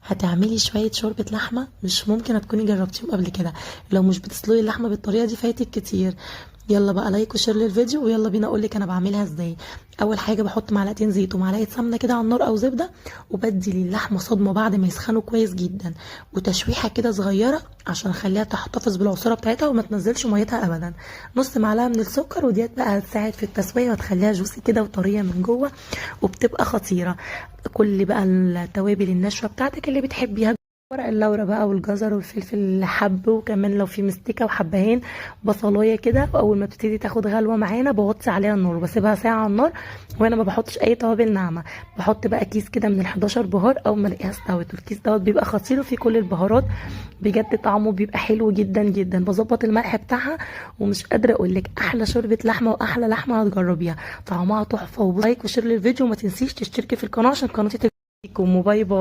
هتعملي شويه شوربه لحمه مش ممكن هتكوني جربتيهم قبل كده. لو مش بتسلقي اللحمه بالطريقه دي فايتك كتير. يلا بقى لايك وشير للفيديو ويلا بينا اقولك انا بعملها ازاي. اول حاجه بحط معلقتين زيت ومعلقه سمنه كده على النار او زبده، وبدي للحمه صدمه بعد ما يسخنوا كويس جدا، وتشويحه كده صغيره عشان اخليها تحتفظ بالعصاره بتاعتها وما تنزلش ميتها ابدا. نص معلقه من السكر، وديت بقى هتساعد في التسويه وتخليها جوسي كده وطريه من جوه وبتبقى خطيره. كل بقى التوابل الناشفه بتاعتك اللي بتحبيها، ورق اللورا بقى والجزر والفلفل الحب، وكمان لو في مستكه وحبهان بصلايه كده. واول ما بتبتدي تاخد غلوه معانا بوطي عليها النار وبسيبها ساعه على النار. وانا ما بحطش اي توابل ناعمه، بحط بقى كيس كده من ال11 بهار او ما الاقيها استوت، والكيس دوت بيبقى خطير وفيه كل البهارات. بجد طعمه بيبقى حلو جدا جدا. بظبط الملح بتاعها، ومش قادره اقول لك احلى شوربه لحمه واحلى لحمه هتجربيها، طعمها تحفه. ولايك وشير للفيديو، وما تنسيش تشتركي في القناه عشان قناتي تجيكم. وباي باي.